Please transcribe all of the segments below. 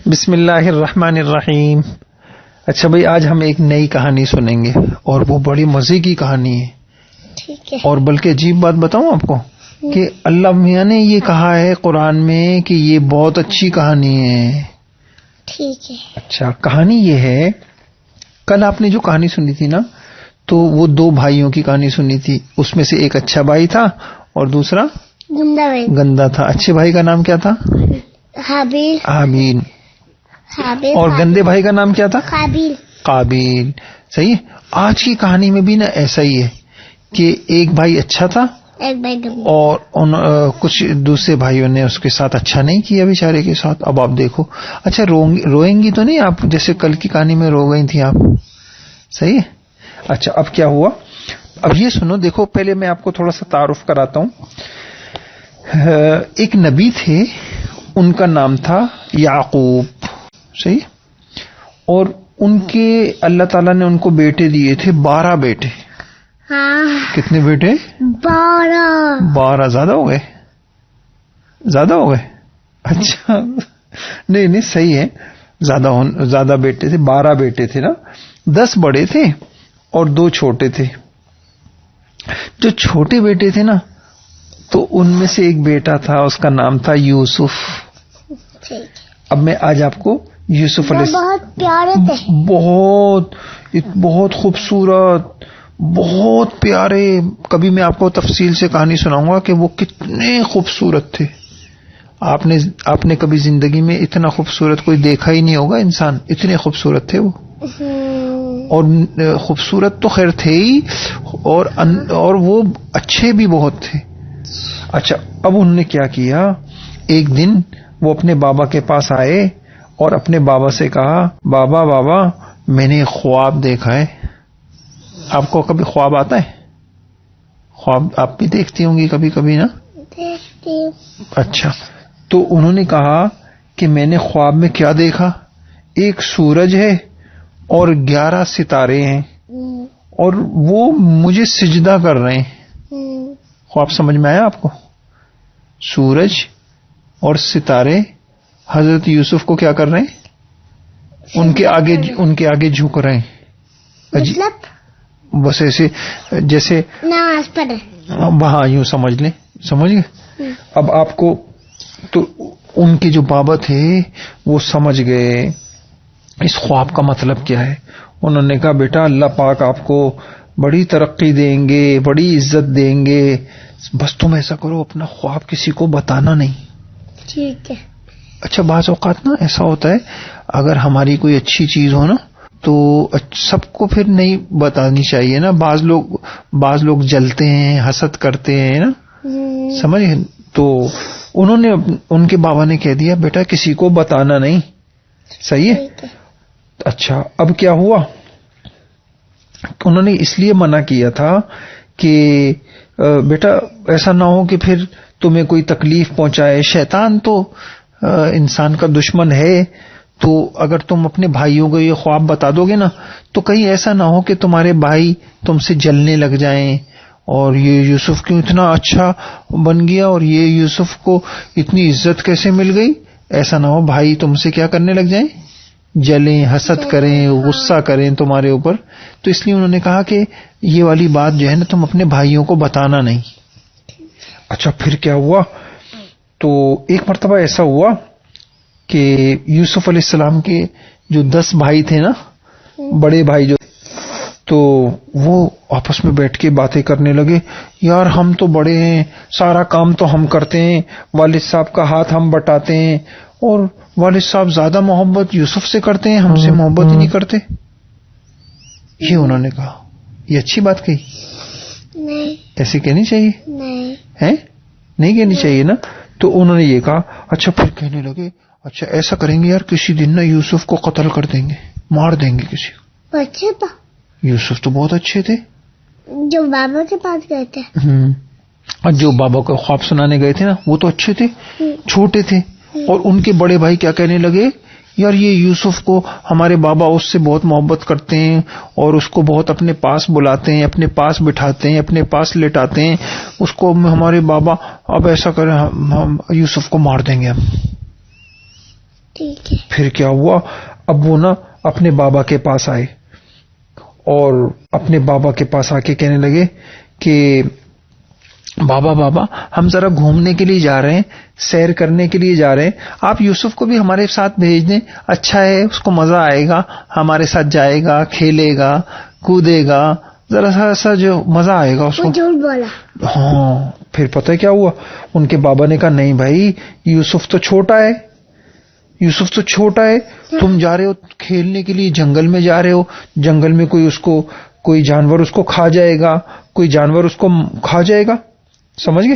بسم اللہ الرحمن الرحیم. اچھا بھائی، آج ہم ایک نئی کہانی سنیں گے اور وہ بڑی مزے کی کہانی ہے. ٹھیک ہے. اور بلکہ عجیب بات بتاؤں آپ کو کہ اللہ میاں نے یہ کہا ہے قرآن میں کہ یہ بہت اچھی کہانی ہے. ٹھیک ہے. اچھا، کہانی یہ ہے، کل آپ نے جو کہانی سنی تھی نا، تو وہ دو بھائیوں کی کہانی سنی تھی. اس میں سے ایک اچھا بھائی تھا اور دوسرا گندا بھائی. گندا تھا. اچھے بھائی کا نام کیا تھا؟ حابیل. حابیل. حابیل. اور گندے بھائی کا نام کیا تھا؟ قابیل. قابیل. صحیح ہے. آج کی کہانی میں بھی نا ایسا ہی ہے کہ ایک بھائی اچھا تھا ایک بھائی گندا. اور کچھ دوسرے بھائیوں نے اس کے ساتھ اچھا نہیں کیا بیچارے کے ساتھ. اب آپ دیکھو، اچھا روئیں گی تو نہیں آپ جیسے کل کی کہانی میں رو گئی تھی آپ؟ صحیح ہے. اچھا، اب کیا ہوا؟ اب یہ سنو، دیکھو پہلے میں آپ کو تھوڑا سا تعارف کراتا ہوں. ایک نبی تھے، ان کا نام تھا یعقوب. صحیح. اور ان کے اللہ تعالیٰ نے ان کو بیٹے دیے تھے، 12 بیٹے. ہاں. کتنے بیٹے؟ 12. 12 زیادہ ہو گئے؟ زیادہ ہو گئے. اچھا نہیں صحیح ہے، زیادہ بیٹے تھے. 12 بیٹے تھے نا. 10 بڑے تھے اور 2 چھوٹے تھے. جو چھوٹے بیٹے تھے نا، تو ان میں سے ایک بیٹا تھا، اس کا نام تھا یوسف. ٹھیک. اب میں آج آپ کو یوسف علیہ بہت پیارے تھے. بہت خوبصورت، بہت پیارے. کبھی میں آپ کو تفصیل سے کہانی سناؤں گا کہ وہ کتنے خوبصورت تھے. آپ نے کبھی زندگی میں اتنا خوبصورت کوئی دیکھا ہی نہیں ہوگا انسان، اتنے خوبصورت تھے وہ. اور خوبصورت تو خیر تھے ہی، اور وہ اچھے بھی بہت تھے. اچھا، اب انہوں نے کیا کیا، ایک دن وہ اپنے بابا کے پاس آئے اور اپنے بابا سے کہا، بابا میں نے ایک خواب دیکھا ہے. آپ کو کبھی خواب آتا ہے؟ خواب آپ بھی دیکھتی ہوں گی کبھی کبھی نا؟ دیکھتی. اچھا، تو انہوں نے کہا کہ میں نے خواب میں کیا دیکھا، ایک سورج ہے اور 11 ستارے ہیں اور وہ مجھے سجدہ کر رہے ہیں. خواب سمجھ میں آیا آپ کو؟ سورج اور ستارے حضرت یوسف کو کیا کر رہے ہیں؟ ان کے آگے جھک رہے ہیں. مطلب بس ایسے جیسے نماز پڑھے. وہاں یوں سمجھ لیں، سمجھ گئے؟ اب آپ کو تو ان کے جو بابا تھے وہ سمجھ گئے اس خواب کا مطلب کیا ہے. انہوں نے کہا، بیٹا اللہ پاک آپ کو بڑی ترقی دیں گے، بڑی عزت دیں گے، بس تم ایسا کرو اپنا خواب کسی کو بتانا نہیں. ٹھیک ہے. اچھا، بعض اوقات نا ایسا ہوتا ہے، اگر ہماری کوئی اچھی چیز ہو نا تو سب کو پھر نہیں بتانی چاہیے نا. بعض لوگ جلتے ہیں، حسد کرتے ہیں نا، سمجھ. تو انہوں نے ان کے بابا نے کہہ دیا، بیٹا کسی کو بتانا نہیں. صحیح ہے. اچھا، اب کیا ہوا، انہوں نے اس لیے منع کیا تھا کہ بیٹا ایسا نہ ہو کہ پھر تمہیں کوئی تکلیف پہنچائے. شیطان تو انسان کا دشمن ہے، تو اگر تم اپنے بھائیوں کو یہ خواب بتا دو گے نا تو کہیں ایسا نہ ہو کہ تمہارے بھائی تم سے جلنے لگ جائیں، اور یہ یوسف کیوں اتنا اچھا بن گیا اور یہ یوسف کو اتنی عزت کیسے مل گئی. ایسا نہ ہو بھائی تم سے کیا کرنے لگ جائیں، جلیں، حسد کریں، غصہ کریں تمہارے اوپر. تو اس لیے انہوں نے کہا کہ یہ والی بات جو ہے نا تم اپنے بھائیوں کو بتانا نہیں. اچھا، پھر کیا ہوا، تو ایک مرتبہ ایسا ہوا کہ یوسف علیہ السلام کے جو 10 بھائی تھے نا، بڑے بھائی جو، تو وہ آپس میں بیٹھ کے باتیں کرنے لگے، یار ہم تو بڑے ہیں، سارا کام تو ہم کرتے ہیں، والد صاحب کا ہاتھ ہم بٹاتے ہیں، اور والد صاحب زیادہ محبت یوسف سے کرتے ہیں، ہم سے محبت ہی نہیں کرتے. یہ انہوں نے کہا. یہ اچھی بات کہی؟ نہیں. ایسے کہنی چاہیے ہے؟ نہیں کہنی چاہیے نا. تو انہوں نے یہ کہا. اچھا، پھر کہنے لگے، اچھا ایسا کریں گے یار، کسی دن نا یوسف کو قتل کر دیں گے، مار دیں گے کسی کو. اچھا تھا یوسف تو بہت اچھے تھے، جو بابا کے پاس گئے تھے. اور جو بابا کو خواب سنانے گئے تھے نا وہ تو اچھے تھے، چھوٹے تھے. اور ان کے بڑے بھائی کیا کہنے لگے، یار یہ یوسف کو ہمارے بابا اس سے بہت محبت کرتے ہیں اور اس کو بہت اپنے پاس بلاتے ہیں، اپنے پاس بٹھاتے ہیں، اپنے پاس لٹاتے ہیں اس کو. ہمارے بابا اب ایسا کریں، ہم یوسف کو مار دیں گے ہم. ٹھیک ہے. پھر کیا ہوا، اب وہ نا اپنے بابا کے پاس آئے اور اپنے بابا کے پاس آ کے کہنے لگے کہ بابا ہم ذرا گھومنے کے لیے جا رہے ہیں، سیر کرنے کے لیے جا رہے ہیں، آپ یوسف کو بھی ہمارے ساتھ بھیج دیں، اچھا ہے، اس کو مزہ آئے گا، ہمارے ساتھ جائے گا، کھیلے گا، کودے گا، ذرا سا جو مزہ آئے گا اس کو. وہ جھوٹ بولا. ہاں پھر پتہ ہے کیا ہوا، ان کے بابا نے کہا نہیں بھائی، یوسف تو چھوٹا ہے، یوسف تو چھوٹا ہے، تم جا رہے ہو کھیلنے کے لیے، جنگل میں جا رہے ہو، جنگل میں کوئی جانور اس کو کھا جائے گا، کوئی جانور اس کو کھا جائے گا، سمجھ گئے؟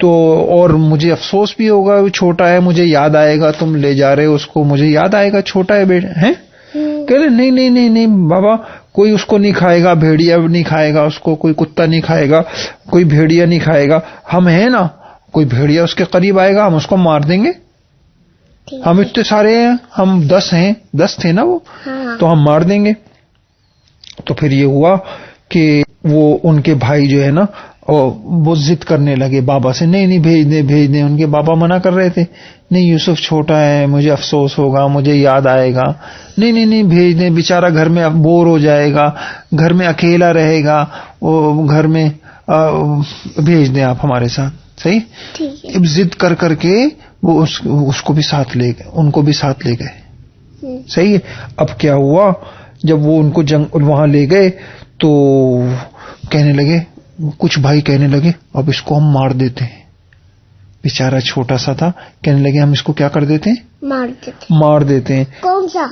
تو اور مجھے افسوس بھی ہوگا، وہ چھوٹا ہے، مجھے یاد آئے گا، تم لے جا رہے ہو اس کو، مجھے یاد آئے گا، چھوٹا ہے بیٹا ہیں. کہ نہیں بابا، کوئی اس کو نہیں کھائے گا، بھیڑیا نہیں کھائے گا اس کو، کوئی کتا نہیں کھائے گا، کوئی بھیڑیا نہیں کھائے گا، ہم ہیں نا، کوئی بھیڑیا اس کے قریب آئے گا ہم اس کو مار دیں گے، ہم اتنے سارے ہیں، ہم 10 ہیں، 10 تھے نا وہ، تو ہم مار دیں گے. تو پھر یہ ہوا کہ وہ ان کے بھائی جو ہے نا وہ ضد کرنے لگے بابا سے، نہیں بھیج دیں. ان کے بابا منع کر رہے تھے، نہیں یوسف چھوٹا ہے، مجھے افسوس ہوگا، مجھے یاد آئے گا، نہیں بھیج دیں، بیچارہ گھر میں بور ہو جائے گا، گھر میں اکیلا رہے گا، وہ گھر میں بھیج دیں آپ ہمارے ساتھ. صحیح. اب ضد کر کے وہ اس کو بھی ساتھ لے گئے، ان کو بھی ساتھ لے گئے. صحیح ہے. اب کیا ہوا، جب وہ ان کو وہاں لے گئے تو کہنے لگے، کچھ بھائی کہنے لگے اب اس کو ہم مار دیتے ہیں، بیچارہ چھوٹا سا تھا، کہنے لگے ہم اس کو کیا کر دیتے ہیں، مار دیتے ہیں. کون سا؟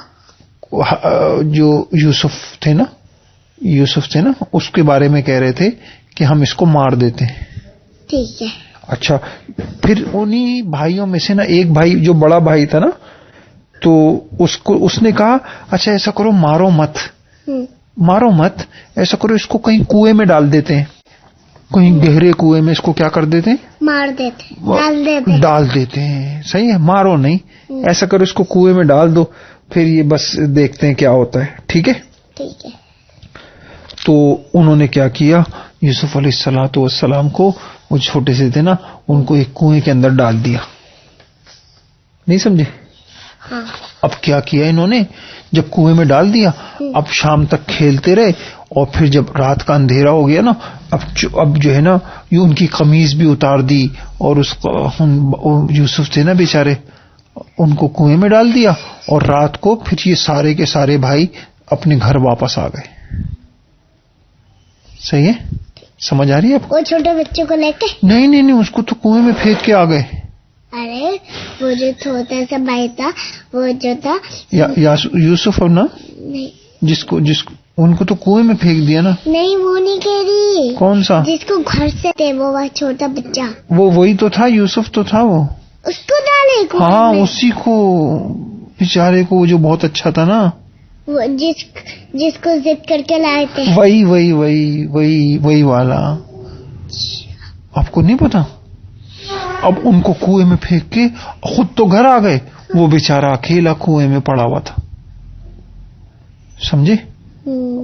جو یوسف تھے نا اس کے بارے میں کہہ رہے تھے کہ ہم اس کو مار دیتے ہیں. ٹھیک ہے. اچھا پھر انہی بھائیوں میں سے نا ایک بھائی جو بڑا بھائی تھا نا، تو اس نے کہا اچھا ایسا کرو، مارو مت، ایسا کرو اس کو کہیں کنویں میں ڈال دیتے ہیں، کہیں گہرے کنویں میں اس کو کیا کر دیتے ہیں، مار دیتے، ڈال دیتے ہیں. صحیح ہے، مارو نہیں، ایسا کرو اس کو کنویں میں ڈال دو، پھر یہ بس دیکھتے ہیں کیا ہوتا ہے. ٹھیک ہے. تو انہوں نے کیا کیا، یوسف علیہ السلام کو، وہ چھوٹے سے تھے نا، ان کو ایک کنویں کے اندر ڈال دیا. نہیں سمجھے؟ اب کیا کیا انہوں نے، جب کنویں میں ڈال دیا، اب شام تک کھیلتے رہے، اور پھر جب رات کا اندھیرا ہو گیا نا، اب جو ہے نا یہ ان کی قمیض بھی اتار دی، اور یوسف تھے نا بیچارے، ان کو کنویں میں ڈال دیا، اور رات کو پھر یہ سارے کے سارے بھائی اپنے گھر واپس آ گئے. صحیح ہے، سمجھ آ رہی ہے آپ کو؟ وہ چھوٹے بچوں کو لے کے نہیں اس کو تو کنویں میں پھینک کے آ گئے. ارے وہ جو چھوٹا سا بھائی تھا، وہ جو تھا یوسف، اور نا جس کو ان کو تو کنویں میں پھینک دیا نا. نہیں وہ نہیں کہہ رہی. کون سا؟ جس کو گھر سے تھے وہ چھوٹا بچہ، وہی تو تھا، یوسف تو تھا وہ. اس کو ڈالے کنویں میں. ہاں اسی کو، بیچارے کو، وہ جو بہت اچھا تھا نا، وہ جس کو ضد کر کے لائے تھے. وہی والا. آپ کو نہیں پتا؟ اب ان کو کنویں میں پھینک کے خود تو گھر آ گئے، وہ بیچارہ اکیلا کنویں میں پڑا ہوا تھا. سمجھے؟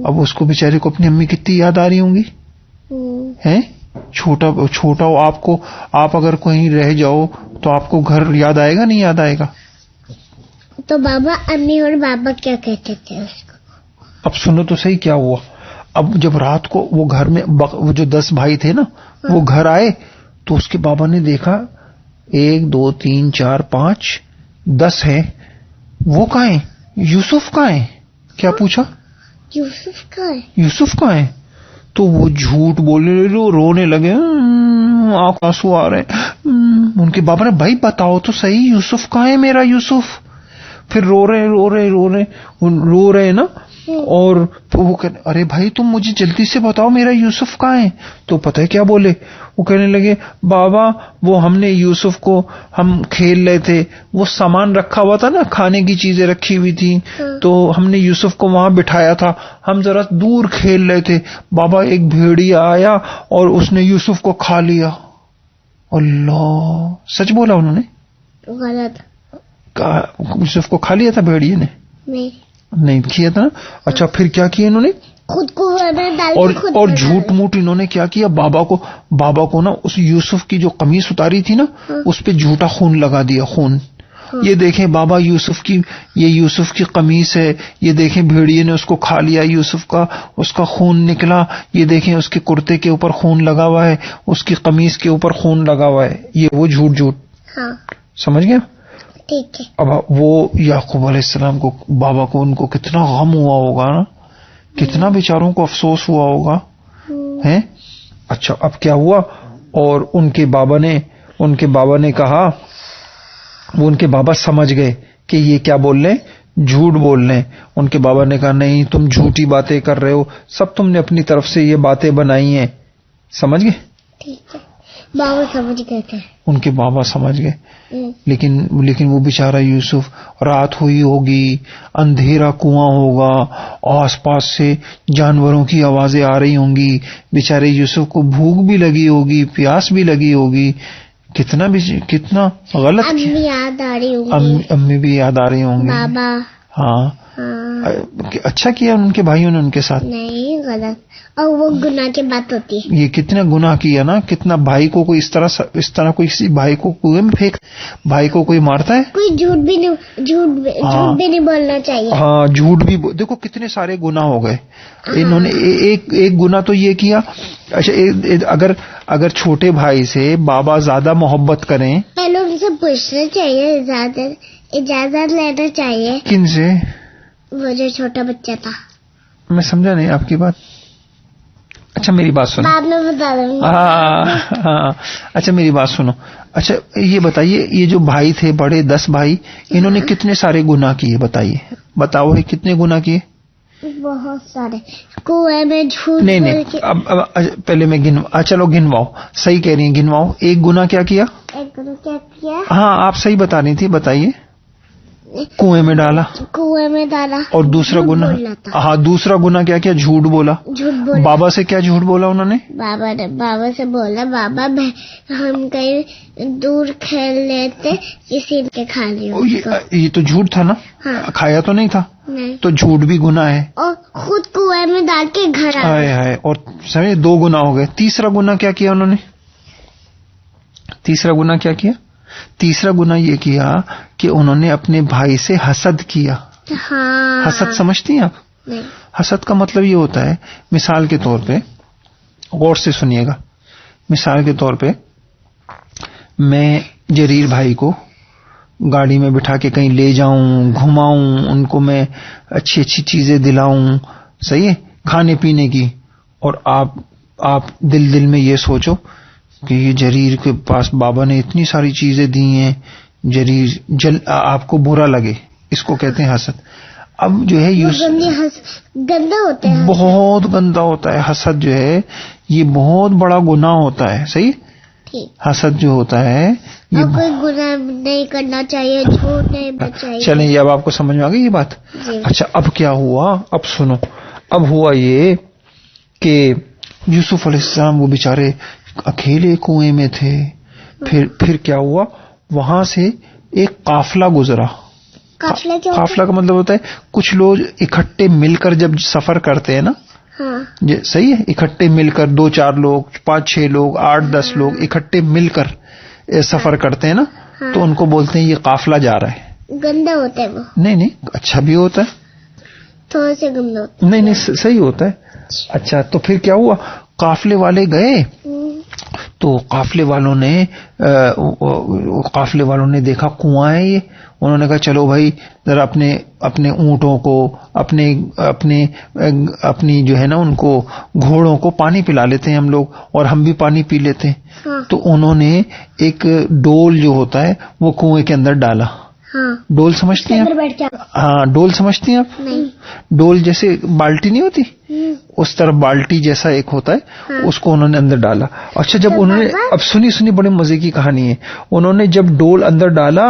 اب اس کو بیچارے کو اپنی امی کتنی یاد آ رہی ہوں گی. ہیں چھوٹا ہو آپ اگر کہیں رہ جاؤ تو آپ کو گھر یاد آئے گا نہیں یاد آئے گا؟ تو بابا، امی اور بابا کیا کہتے تھے اس کو؟ اب سنو تو صحیح کیا ہوا. اب جب رات کو وہ گھر میں، وہ جو 10 بھائی تھے نا، وہ گھر آئے تو اس کے بابا نے دیکھا 1 2 3 4 5 10 ہیں، وہ کہاں ہیں، یوسف کہاں ہیں؟ کیا پوچھا؟ یوسف کہاں ہے؟ تو وہ جھوٹ بولنے لگے، رونے لگے، آنسو آ رہے ہیں. ان کے بابا نے بھائی بتاؤ تو صحیح، یوسف کہاں ہے میرا یوسف؟ پھر رو رہے نا، اور وہ کہنے ارے بھائی تم مجھے جلدی سے بتاؤ میرا یوسف کہاں ہے. تو پتہ ہے کیا بولے؟ وہ کہنے لگے بابا وہ ہم نے یوسف کو، ہم کھیل رہے تھے، وہ سامان رکھا ہوا تھا نا، کھانے کی چیزیں رکھی ہوئی تھی، تو ہم نے یوسف کو وہاں بٹھایا تھا، ہم ذرا دور کھیل رہے تھے، بابا ایک بھیڑیا آیا اور اس نے یوسف کو کھا لیا. اللہ، سچ بولا انہوں نے؟ غلط. یوسف کو کھا لیا تھا بھیڑیے نے؟ نہیں کیا تھا. اچھا پھر کیا کیا انہوں نے؟ خود کو اور جھوٹ موٹ انہوں نے کیا کیا، بابا کو نا اس یوسف کی جو قمیص اتاری تھی نا، اس پہ جھوٹا خون لگا دیا، خون، یہ دیکھیں بابا یوسف کی، یہ یوسف کی قمیص ہے، یہ دیکھیں بھیڑیے نے اس کو کھا لیا یوسف کا، اس کا خون نکلا، یہ دیکھیں اس کے کرتے کے اوپر خون لگا ہوا ہے، اس کی قمیص کے اوپر خون لگا ہوا ہے، یہ وہ جھوٹ جھوٹ. ہاں سمجھ گیا؟ ٹھیک ہے. اب وہ یعقوب علیہ السلام کو، بابا کو، ان کو کتنا غم ہوا ہوگا نا، کتنا بیچاروں کو افسوس ہوا ہوگا ہیں. اچھا اب کیا ہوا؟ اور ان کے بابا نے کہا، وہ ان کے بابا سمجھ گئے کہ یہ کیا بول رہے ہیں، جھوٹ بول رہے ہیں. ان کے بابا نے کہا نہیں تم جھوٹی باتیں کر رہے ہو، سب تم نے اپنی طرف سے یہ باتیں بنائی ہیں. سمجھ گئے؟ ٹھیک ہے. بابا سمجھ گئے تھے. ان کے بابا سمجھ گئے. لیکن وہ بیچارہ یوسف، رات ہوئی ہوگی، اندھیرا کنواں ہوگا، آس پاس سے جانوروں کی آوازیں آ رہی ہوں گی، بیچارے یوسف کو بھوک بھی لگی ہوگی، پیاس بھی لگی ہوگی. کتنا غلط. امی یاد آ رہی ہوں، امی بھی یاد آ رہی ہوں گی. بابا. ہاں اچھا کیا ان کے بھائیوں نے ان کے ساتھ. نہیں غلط، اور وہ گناہ کی بات ہوتی ہے. یہ کتنا گناہ کیا نا، کتنا بھائی کو کوئی اس طرح کوئی کسی بھائی کو کنویں میں پھینک، بھائی کو کوئی مارتا ہے. کوئی جھوٹ بھی نہیں بولنا چاہیے. ہاں جھوٹ بھی دیکھو کتنے سارے گناہ ہو گئے. انہوں نے ایک گناہ تو یہ کیا. اچھا اگر چھوٹے بھائی سے بابا زیادہ محبت کریں، پہلے ان سے پوچھنا چاہیے، اجازت لینا چاہیے. کن سے؟ وہ جو چھوٹا بچہ تھا. میں سمجھا نہیں آپ کی بات. اچھا میری بات سنو. بعد میں بتا دوں گی. ہاں اچھا میری بات سنو. اچھا یہ بتائیے، یہ جو بھائی تھے بڑے 10 بھائی، انہوں نے کتنے سارے گناہ کیے بتائیے، بتاؤ کتنے گناہ کیے؟ بہت سارے. کنویں میں جھوٹ. نہیں اب پہلے میں چلو گنواؤ. صحیح کہہ رہی ہیں، گنواؤ. ایک گناہ کیا کیا؟ ایک گناہ کیا کیا؟ ہاں آپ صحیح بتا رہی تھی، بتائیے. کنویں میں ڈالا. اور دوسرا گناہ؟ ہاں دوسرا گناہ کیا کیا؟ جھوٹ بولا. بابا سے کیا جھوٹ بولا انہوں نے؟ بابا سے بولا بابا ہم کہیں دور کھیل لیتے، کسی نے کھا لیا. یہ تو جھوٹ تھا نا. ہاں. کھایا تو نہیں تھا. نہیں. تو جھوٹ بھی گناہ ہے. اور خود کنویں میں ڈال کے گھر آئے. اور سمجھے 2 گناہ ہو گئے. تیسرا گناہ کیا کیا انہوں نے؟ تیسرا گناہ کیا کیا؟ تیسرا گناہ یہ کیا کہ انہوں نے اپنے بھائی سے حسد کیا. ہاں. حسد سمجھتی ہیں آپ؟ نہیں. حسد کا مطلب یہ ہوتا ہے، مثال کے طور پہ غور سے سنیے گا، مثال کے طور پہ میں جریر بھائی کو گاڑی میں بٹھا کے کہیں لے جاؤں، گھماؤں، ان کو میں اچھی اچھی چیزیں دلاؤں، صحیح ہے، کھانے پینے کی، اور آپ دل میں یہ سوچو کہ یہ جریر کے پاس بابا نے اتنی ساری چیزیں دی ہیں، جریر آپ کو برا لگے، اس کو کہتے ہیں حسد. اب جو ہے گندا ہوتا ہے، بہت گندا ہوتا ہے حسد. جو ہے یہ بہت بڑا گناہ ہوتا ہے. صحیح. حسد جو ہوتا ہے یہ کوئی گناہ نہیں کرنا چاہیے، جھوٹ نہیں بولنا چاہیے. چلیں یہ اب آپ کو سمجھ میں آ گئی یہ بات. اچھا اب کیا ہوا؟ اب سنو. اب ہوا یہ کہ یوسف علیہ السلام وہ بیچارے اکیلے کنویں میں تھے. پھر کیا ہوا؟ وہاں سے ایک قافلہ گزرا. قافلہ کا مطلب ہوتا ہے کچھ لوگ اکٹھے مل کر جب سفر کرتے ہیں نا. ہاں صحیح ہے، اکٹھے مل کر 2-4 لوگ، 5-6 لوگ، 8-10 لوگ اکٹھے مل کر سفر کرتے ہیں نا، تو ان کو بولتے ہیں یہ قافلہ جا رہا ہے. گندا ہوتا ہے وہ؟ نہیں اچھا بھی ہوتا ہے، تھوڑا سا گندا ہوتا ہے. نہیں صحیح ہوتا ہے. اچھا تو پھر کیا ہوا؟ قافلے والے گئے تو قافلے والوں نے دیکھا کنواں ہے یہ. انہوں نے کہا چلو بھائی ذرا اپنے اونٹوں کو، اپنی جو ہے نا ان کو گھوڑوں کو پانی پلا لیتے ہیں ہم لوگ، اور ہم بھی پانی پی لیتے ہیں. تو انہوں نے ایک ڈول جو ہوتا ہے وہ کنویں کے اندر ڈالا. ڈول سمجھتی ہیں آپ؟ ہاں ڈول سمجھتی ہیں آپ؟ ڈول جیسے بالٹی نہیں ہوتی، اس طرح بالٹی جیسا ایک ہوتا ہے، اس کو انہوں نے اندر ڈالا. اچھا جب انہوں نے، اب سنی بڑے مزے کی کہانی ہے، انہوں نے جب ڈول اندر ڈالا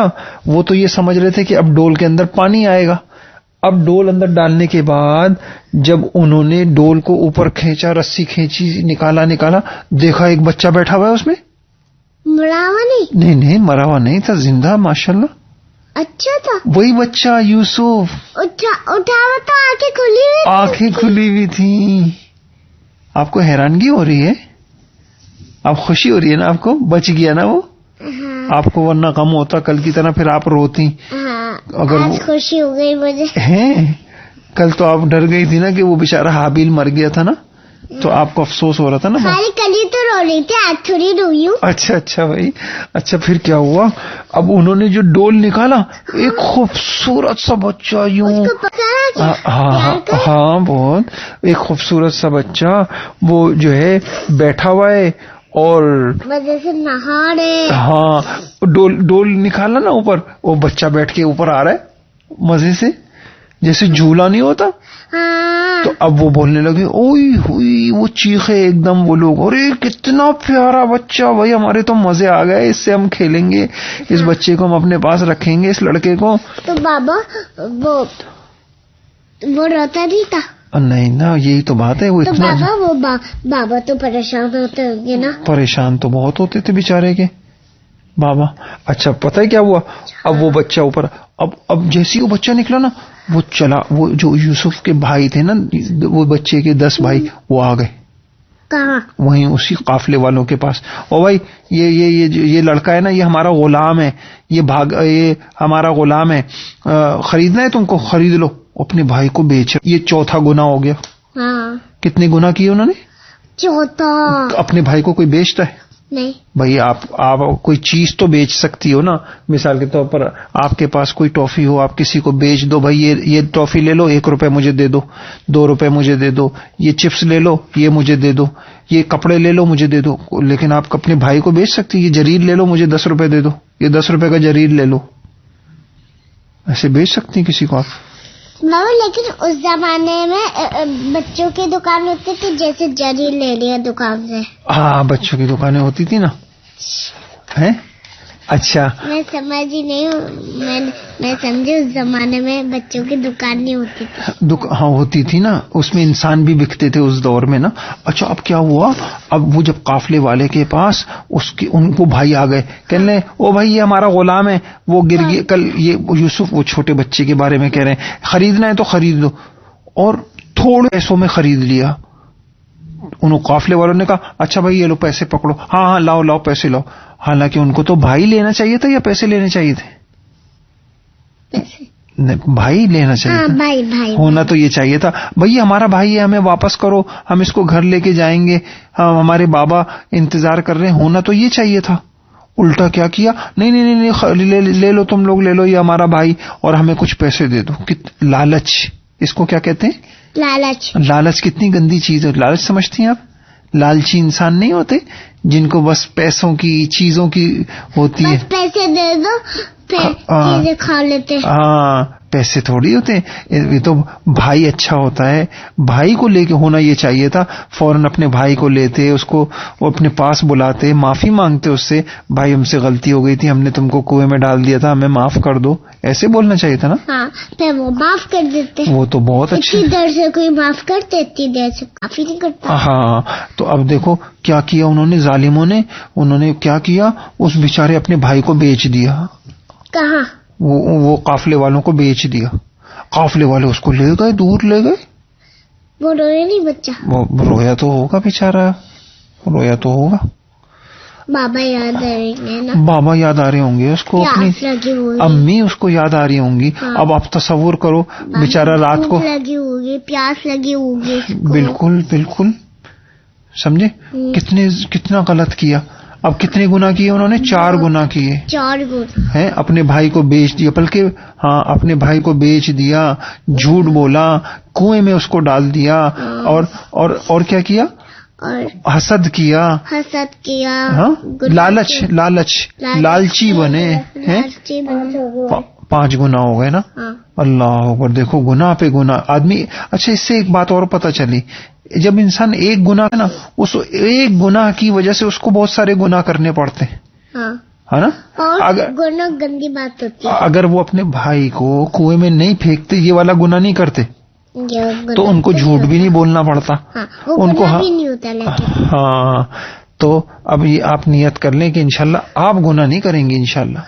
وہ تو یہ سمجھ رہے تھے کہ اب ڈول کے اندر پانی آئے گا. اب ڈول اندر ڈالنے کے بعد جب انہوں نے ڈول کو اوپر کھینچا، رسی کھینچی، نکالا، دیکھا ایک بچہ بیٹھا ہوا ہے اس میں. مرا ہوا نہیں مرا ہوا نہیں تھا، زندہ ماشاءاللہ. اچھا تھا وہی بچہ یوسف. اٹھا ہوا تو آنکھیں کھلی ہوئی تھی. آپ کو حیرانگی ہو رہی ہے؟ آپ خوشی ہو رہی ہے نا؟ آپ کو بچ گیا نا وہ؟ آپ کو ورنہ غم ہوتا کل کی طرح پھر آپ روتی. اگر آج خوشی ہو گئی مجھے. ہیں کل تو آپ ڈر گئی تھی نا کہ وہ بیچارہ حابیل مر گیا تھا نا, تو آپ کو افسوس ہو رہا تھا نا. کل ہی تو رو رہی تھی, آج تھوڑی روئی ہوں. اچھا بھائی. اچھا پھر کیا ہوا؟ اب انہوں نے جو ڈول نکالا, ایک خوبصورت سا بچہ یوں. ہاں بہت, ایک خوبصورت سا بچہ وہ جو ہے بیٹھا ہوا ہے اور مزے سے نہا رہے. ہاں ڈول نکالا نا اوپر, وہ بچہ بیٹھ کے اوپر آ رہا ہے مزے سے, جیسے جھولا نہیں ہوتا. تو اب وہ بولنے لگے, اوئی ہوئی, وہ چیخے ایک دم وہ لوگ, ارے کتنا پیارا بچہ بھائی, ہمارے تو مزے آ گئے, اس سے ہم کھیلیں گے, اس بچے کو ہم اپنے پاس رکھیں گے, اس لڑکے کو. تو بابا وہ روتا نہیں تھا؟ نہیں نا, یہی تو بات ہے. وہ اتنا بابا تو پریشان ہوتے ہوں گے نا. پریشان تو بہت ہوتے تھے بیچارے کے بابا. اچھا پتہ ہے کیا ہوا؟ اب وہ بچہ اوپر, اب جیسے وہ بچہ نکلا نا, وہ چلا, وہ جو یوسف کے بھائی تھے نا, وہ بچے کے 10 بھائی, وہ آ گئے. کہاں؟ وہیں اسی قافلے والوں کے پاس. او بھائی یہ لڑکا ہے نا, یہ ہمارا غلام ہے, یہ ہمارا غلام ہے, خریدنا ہے تم کو, خرید لو. اپنے بھائی کو بیچ. یہ چوتھا گناہ ہو گیا. کتنے گناہ کیے انہوں نے؟ چوتھا. اپنے بھائی کو کوئی بیچتا ہے؟ نہیں بھائی. آپ کوئی چیز تو بیچ سکتی ہو نا. مثال کے طور پر آپ کے پاس کوئی ٹافی ہو, آپ کسی کو بیچ دو, بھائی یہ ٹافی لے لو, 1 روپے مجھے دے دو, 2 روپے مجھے دے دو, یہ چپس لے لو, یہ مجھے دے دو, یہ کپڑے لے لو, مجھے دے دو. لیکن آپ اپنے بھائی کو بیچ سکتی, یہ جرید لے لو, مجھے 10 روپے دے دو, یہ 10 روپے کا جرید لے لو. ایسے بیچ سکتی کسی کو آپ؟ لیکن اس زمانے میں بچوں کی دکان ہوتی تھی, جیسے جری لے لیا دکان سے. ہاں بچوں کی دکانیں ہوتی تھی نا. ہیں اچھا میں سمجھی نہیں ہوں, میں سمجھی اس زمانے میں بچوں کی دکان نہیں ہوتی تھی. ہاں ہوتی تھی نا, اس میں انسان بھی بکتے تھے اس دور میں نا. اچھا اب کیا ہوا؟ اب وہ جب قافلے والے کے پاس ان کو بھائی آ گئے, کہنے او بھائی یہ ہمارا غلام ہے, وہ گر گیا کل. یہ یوسف وہ چھوٹے بچے کے بارے میں کہہ رہے ہیں, خریدنا ہے تو خرید لو. اور تھوڑے پیسوں میں خرید لیا. انہوں قافلے والوں نے کہا اچھا بھائی یہ لو پیسے پکڑو, ہاں لاؤ پیسے لاؤ. حالانکہ ان کو تو بھائی لینا چاہیے تھا یا پیسے لینے چاہیے تھے؟ بھائی لینا چاہیے تھا. بھائی ہونا تو یہ چاہیے تھا, بھائی ہمارا بھائی ہے, ہمیں واپس کرو, ہم اس کو گھر لے کے جائیں گے, ہمارے بابا انتظار کر رہے ہیں. ہونا تو یہ چاہیے تھا. الٹا کیا کیا, نہیں لے لو, تم لوگ لے لو, یہ ہمارا بھائی, اور ہمیں کچھ پیسے دے دو. لالچ, اس کو کیا کہتے ہیں؟ لالچ کتنی گندی چیز ہے. لالچ سمجھتی ہیں آپ؟ لالچی انسان نہیں ہوتے جن کو بس پیسوں کی, چیزوں کی ہوتی ہے. پیسے دے دو پھر چیزیں کھا لیتے. ہاں پیسے تھوڑی ہوتے ہیں. یہ تو بھائی اچھا ہوتا ہے, بھائی کو لے کے ہونا یہ چاہیے تھا. فوراً اپنے بھائی کو لیتے, اس کو وہ اپنے پاس بلاتے, معافی مانگتے اس سے, بھائی ہم سے غلطی ہو گئی تھی, ہم نے تم کو کنویں میں ڈال دیا تھا, ہمیں معاف کر دو. ایسے بولنا چاہیے تھا نا. ہاں پھر وہ معاف کر دیتے. وہ تو بہت اچھی. اتنی دیر سے کوئی معاف کرتے, اتنی دیر سے معافی نہیں کرتا. ہاں تو اب دیکھو کیا کیا انہوں نے, ظالموں نے. انہوں نے کیا کیا, اس بیچارے اپنے بھائی کو بیچ دیا. کہاں؟ وہ قافلے والوں کو بیچ دیا. قافلے والے اس کو لے گئے, دور لے گئے. وہ رویا نہیں بچہ؟ وہ رویا تو ہوگا بیچارہ, رویا تو ہوگا. بابا یاد آ رہے ہیں نا. بابا یاد آ رہے ہوں گے اس کو, اپنی امی اس کو یاد آ رہی ہوں گی. اب آپ تصور کرو بیچارہ رات کو لگی ہوگی, پیاس لگی ہوگی. بالکل سمجھے کتنا غلط کیا. اب کتنے گناہ کیے انہوں نے؟ 4 گناہ کیے. 4 گناہ ہیں. اپنے بھائی کو بیچ دیا, بلکہ ہاں اپنے بھائی کو بیچ دیا, جھوٹ بولا, کنویں میں اس کو ڈال دیا, اور کیا کیا؟ حسد کیا. ہاں لالچی بنے ہیں. 5 گناہ ہو گئے نا. اللہ اکبر. دیکھو گناہ پہ گناہ آدمی. اچھا اس سے ایک بات اور پتہ چلی, جب انسان ایک گناہ ہے نا, اس ایک گناہ کی وجہ سے اس کو بہت سارے گناہ کرنے پڑتے ہیں. ہے نا. گناہ گندی بات ہوتی ہے. اگر وہ اپنے بھائی کو کنویں میں نہیں پھینکتے, یہ والا گناہ نہیں کرتے, تو ان کو جھوٹ بھی نہیں بولنا پڑتا. ان کو ہاں. تو اب یہ آپ نیت کر لیں کہ انشاءاللہ آپ گناہ نہیں کریں گے انشاءاللہ.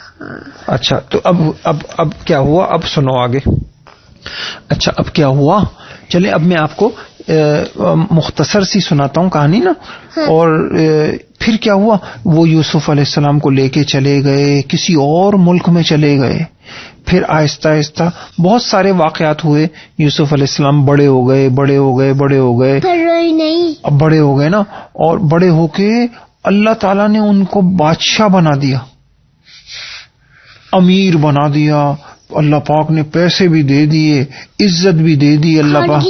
اچھا تو اب کیا ہوا, اب سنو آگے. اچھا اب کیا ہوا, چلے اب میں آپ کو مختصر سی سناتا ہوں کہانی نا. اور پھر کیا ہوا، وہ یوسف علیہ السلام کو لے کے چلے گئے، کسی اور ملک میں چلے گئے. پھر آہستہ آہستہ بہت سارے واقعات ہوئے. یوسف علیہ السلام بڑے ہو گئے، اب بڑے ہو گئے نا، اور بڑے ہو کے اللہ تعالیٰ نے ان کو بادشاہ بنا دیا، امیر بنا دیا. اللہ پاک نے پیسے بھی دے دیے، عزت بھی دے دی اللہ پاک،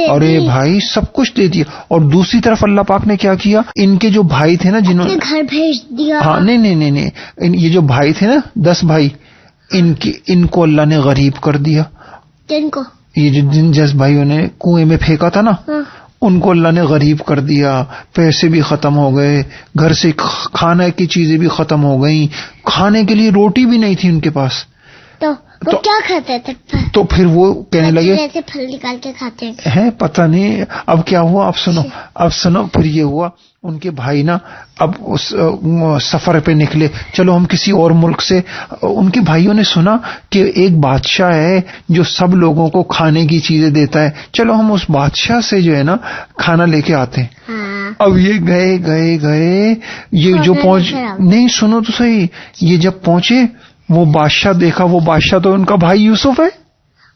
ارے بھائی سب کچھ دے دیا. اور دوسری طرف اللہ پاک نے کیا کیا، ان کے جو بھائی تھے نا جنہوں نے گھر بھیج دیا. ہاں نہیں، یہ جو بھائی تھے نا 10 بھائی، ان کو اللہ نے غریب کر دیا. جن کو یہ جو جن 10 بھائیوں نے کنویں میں پھینکا تھا نا، ان کو اللہ نے غریب کر دیا. پیسے بھی ختم ہو گئے، گھر سے کھانے کی چیزیں بھی ختم ہو گئیں، کھانے کے لیے روٹی بھی نہیں تھی ان کے پاس. تو کیا کھاتے تھے؟ تو پھر وہ کہنے لگے جیسے پھل نکال کے کھاتے ہیں، پتہ نہیں اب کیا ہوا. اب سنو پھر یہ ہوا، ان کے بھائی نا اب اس سفر پہ نکلے، چلو ہم کسی اور ملک سے. ان کے بھائیوں نے سنا کہ ایک بادشاہ ہے جو سب لوگوں کو کھانے کی چیزیں دیتا ہے، چلو ہم اس بادشاہ سے جو ہے نا کھانا لے کے آتے ہیں. اب یہ گئے یہ جو نہیں سنو تو صحیح، یہ جب پہنچے وہ بادشاہ دیکھا، وہ بادشاہ تو ان کا بھائی یوسف ہے،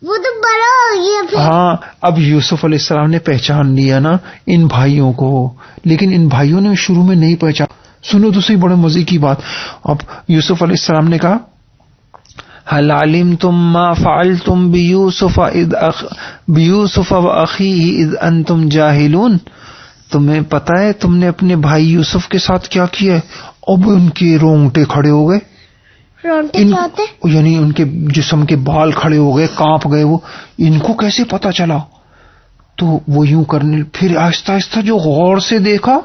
وہ تو بڑا ہو گیا. ہاں اب یوسف علیہ السلام نے پہچان لیا نا ان بھائیوں کو، لیکن ان بھائیوں نے شروع میں نہیں پہچان. سنو تو صحیح بڑے مزے کی بات. اب یوسف علیہ السلام نے کہا هل علمتم ما فعلتم بيوسف واخيه اذ انتم جاهلون، تمہیں پتا ہے تم نے اپنے بھائی یوسف کے ساتھ کیا کیا ہے؟ اب ان کے رونگٹے کھڑے ہو گئے، یعنی ان کے جسم کے بال کھڑے ہو گئے، کانپ گئے. وہ ان کو کیسے پتا چلا؟ تو وہ یوں کرنے، پھر آہستہ آہستہ جو غور سے دیکھا،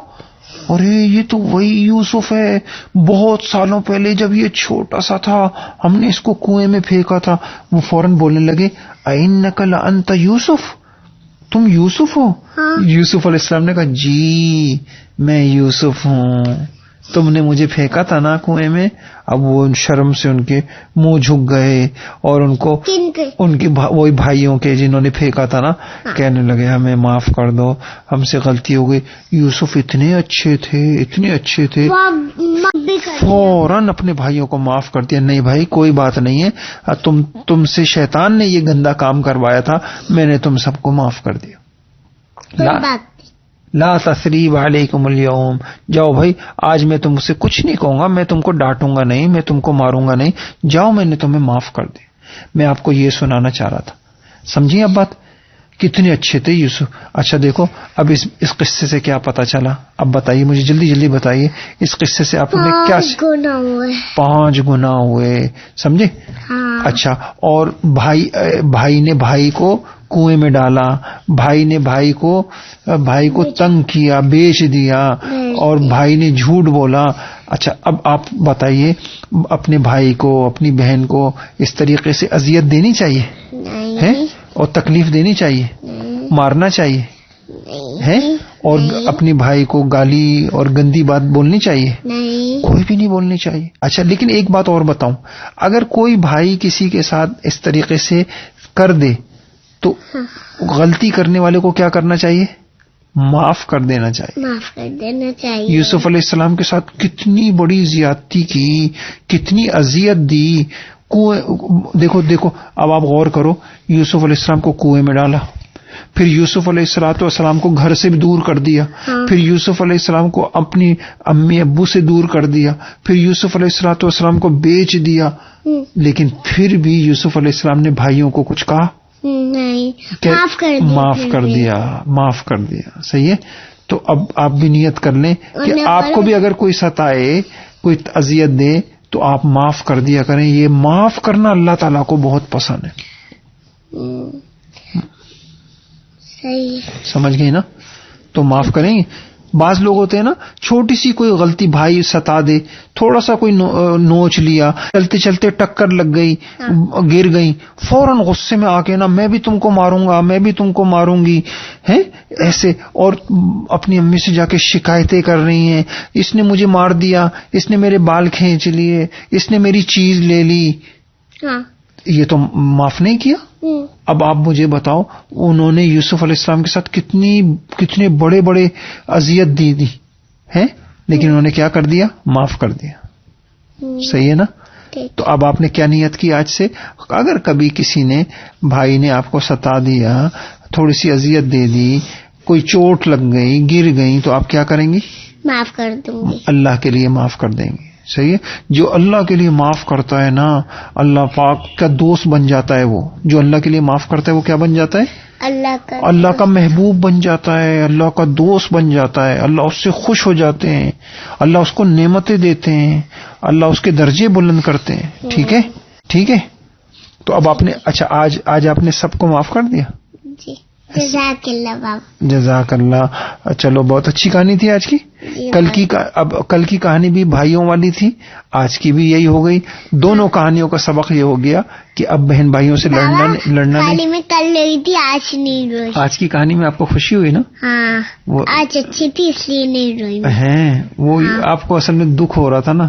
ارے یہ تو وہی یوسف ہے، بہت سالوں پہلے جب یہ چھوٹا سا تھا ہم نے اس کو کنویں میں پھینکا تھا. وہ فوراً بولنے لگے اِنَّكَ لَأَنْتَ یوسف، تم یوسف ہو؟ یوسف علیہ السلام نے کہا جی میں یوسف ہوں، تم نے مجھے پھینکا تھا نا کنویں میں. اب وہ شرم سے ان کے منہ جھک گئے، اور ان کو ان کے وہی بھائیوں کے جنہوں نے پھینکا تھا نا کہنے لگے ہمیں معاف کر دو، ہم سے غلطی ہو گئی. یوسف اتنے اچھے تھے، فوراً اپنے بھائیوں کو معاف کر دیا. نہیں بھائی کوئی بات نہیں ہے، تم سے شیطان نے یہ گندا کام کروایا تھا، میں نے تم سب کو معاف کر دیا. لا تثریب علیکم اليوم، جاؤ بھائی آج میں تم سے کچھ نہیں کہوں گا، میں تم کو ڈانٹوں گا نہیں، میں تم کو ماروں گا نہیں، جاؤ میں نے تمہیں معاف کر دیا. میں آپ کو یہ سنانا چاہ رہا تھا، سمجھیے اب بات کتنے اچھے تھے یوسف. اچھا دیکھو اب اس قصے سے کیا پتا چلا، اب بتائیے مجھے جلدی بتائیے اس قصے سے آپ نے کیا 5 گناہ ہوئے، سمجھے؟ اچھا اور بھائی نے بھائی کو کنویں میں ڈالا، بھائی نے بھائی کو تنگ کیا، بیچ دیا، اور بھائی نے جھوٹ بولا. اچھا اب آپ بتائیے اپنے بھائی کو اپنی بہن کو اس طریقے سے اذیت دینی چاہیے ہے اور تکلیف دینی چاہیے، مارنا چاہیے ہے، اور اپنے بھائی کو گالی اور گندی بات بولنی چاہیے؟ کوئی بھی نہیں بولنی چاہیے. اچھا لیکن ایک بات اور بتاؤں، اگر کوئی بھائی کسی کے ساتھ اس طریقے سے کر دے تو غلطی کرنے والے کو کیا کرنا چاہیے؟ معاف کر دینا چاہیے. یوسف علیہ السلام کے ساتھ کتنی بڑی زیادتی کی، کتنی اذیت دی. دیکھو اب آپ غور کرو، یوسف علیہ السلام کو کنویں میں ڈالا، پھر یوسف علیہ السلام کو گھر سے بھی دور کر دیا، پھر یوسف علیہ السلام کو اپنی امی ابو سے دور کر دیا، پھر یوسف علیہ السلام کو بیچ دیا. لیکن پھر بھی یوسف علیہ السلام نے بھائیوں کو کچھ کہا نہیں، معاف کر دیا. صحیح ہے. تو اب آپ بھی نیت کر لیں کہ آپ کو بھی اگر کوئی ستائے، کوئی اذیت دے تو آپ معاف کر دیا کریں. یہ معاف کرنا اللہ تعالیٰ کو بہت پسند ہے. سمجھ گئی نا؟ تو معاف کریں گے. بعض لوگ ہوتے ہیں نا چھوٹی سی کوئی غلطی بھائی ستا دے، تھوڑا سا کوئی نوچ لیا، چلتے چلتے ٹکر لگ گئی، گر گئی، فوراً غصے میں آ کے نا میں بھی تم کو ماروں گا، میں بھی تم کو ماروں گی ہے ایسے، اور اپنی امی سے جا کے شکایتیں کر رہی ہیں، اس نے مجھے مار دیا، اس نے میرے بال کھینچ لیے، اس نے میری چیز لے لی. یہ تو معاف نہیں کیا. اب آپ مجھے بتاؤ انہوں نے یوسف علیہ السلام کے ساتھ کتنے بڑے بڑے اذیت دی ہے، لیکن انہوں نے کیا کر دیا؟ معاف کر دیا. صحیح ہے نا؟ تو اب آپ نے کیا نیت کی آج سے؟ اگر کبھی کسی نے بھائی نے آپ کو ستا دیا، تھوڑی سی اذیت دے دی، کوئی چوٹ لگ گئی، گر گئی، تو آپ کیا کریں گی؟ معاف کر دوں گی. اللہ کے لیے معاف کر دیں گے. صحیح ہے. جو اللہ کے لیے معاف کرتا ہے نا، اللہ پاک کا دوست بن جاتا ہے. وہ جو اللہ کے لیے معاف کرتا ہے وہ کیا بن جاتا ہے؟ اللہ کا محبوب بن جاتا ہے، اللہ کا دوست بن جاتا ہے. اللہ اس سے خوش ہو جاتے ہیں، اللہ اس کو نعمتیں دیتے ہیں، اللہ اس کے درجے بلند کرتے ہیں. ٹھیک ہے، ٹھیک ہے. تو اب آپ نے اچھا آج آپ نے سب کو معاف کر دیا. جی جزاک اللہ بابا. جزاک اللہ. چلو بہت اچھی کہانی تھی آج کی. کل کی کہانی بھی بھائیوں والی تھی، آج کی بھی یہی ہو گئی. دونوں کہانیوں کا سبق یہ ہو گیا کہ اب بہن بھائیوں سے لڑنا نہیں. میں کل لڑی تھی، آج نہیں روئی. آج کی کہانی میں آپ کو خوشی ہوئی نا؟ ہاں، آج اچھی تھی اس لیے نہیں روئی ہیں. وہ آپ کو اصل میں دکھ ہو رہا تھا نا.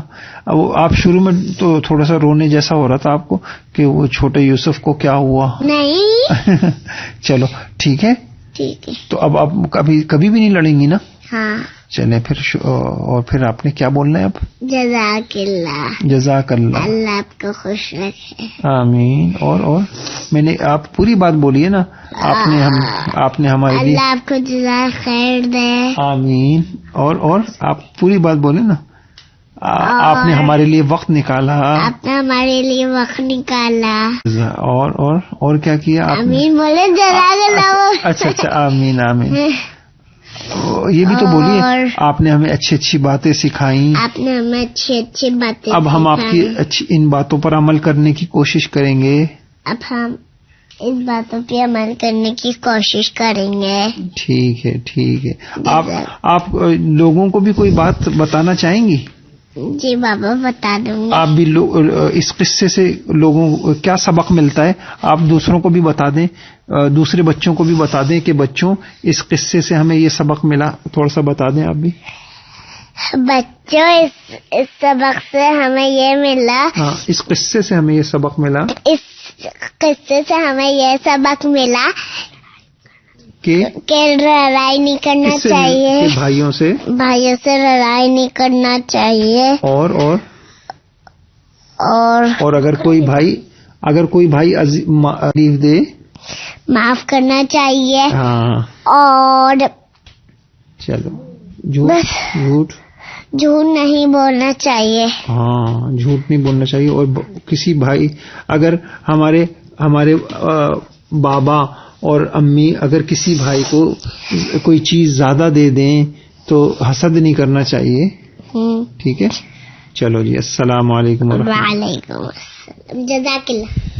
وہ آپ شروع میں تو تھوڑا سا رونے جیسا ہو رہا تھا آپ کو کہ وہ چھوٹے یوسف کو کیا ہوا. نہیں. چلو ٹھیک ہے. ٹھیک ہے. تو اب آپ کبھی بھی نہیں لڑیں گی نا؟ ہاں. چلیں پھر. اور پھر آپ نے کیا بولنا ہے اب؟ جزاک اللہ. جزاک اللہ. اللہ آپ کو خوش رکھے. آمین. اور میں نے آپ پوری بات بولی ہے نا. آپ نے ہمارے لیے اللہ آپ کو جزاک خیر دے. آمین. اور آپ پوری بات بولے نا. آپ نے ہمارے لیے وقت نکالا. آپ نے ہمارے لیے وقت نکالا. اور کیا کیا آپ؟ آمین بولے. جزاک اللہ. اچھا آمین آمین. یہ بھی تو بولیے. آپ نے ہمیں اچھی اچھی باتیں سکھائیں. آپ نے ہمیں اچھی باتیں. اب ہم آپ کی ان باتوں پر عمل کرنے کی کوشش کریں گے. اب ہم اس باتوں پہ عمل کرنے کی کوشش کریں گے. ٹھیک ہے. آپ لوگوں کو بھی کوئی بات بتانا چاہیں گی؟ جی بابا بتا دوں گی. آپ بھی اس قصے سے لوگوں کو کیا سبق ملتا ہے آپ دوسروں کو بھی بتا دیں، دوسرے بچوں کو بھی بتا دیں کہ بچوں اس قصے سے ہمیں یہ سبق ملا. تھوڑا سا بتا دیں آپ بھی. بچوں اس سبق سے ہمیں یہ ملا. ہاں، اس قصے سے ہمیں یہ سبق ملا. اس قصے سے ہمیں یہ سبق ملا کہ لڑائی نہیں کرنا چاہیے. بھائیوں سے لڑائی نہیں کرنا چاہیے. اور اگر کوئی بھائی تکلیف دے معاف کرنا چاہیے. ہاں. اور چلو جھوٹ نہیں بولنا چاہیے. ہاں، جھوٹ نہیں بولنا چاہیے. اور کسی بھائی اگر ہمارے بابا اور امی اگر کسی بھائی کو کوئی چیز زیادہ دے دیں تو حسد نہیں کرنا چاہیے. ٹھیک ہے. چلو جی، السلام علیکم. وعلیکم السلام. جزاک اللہ.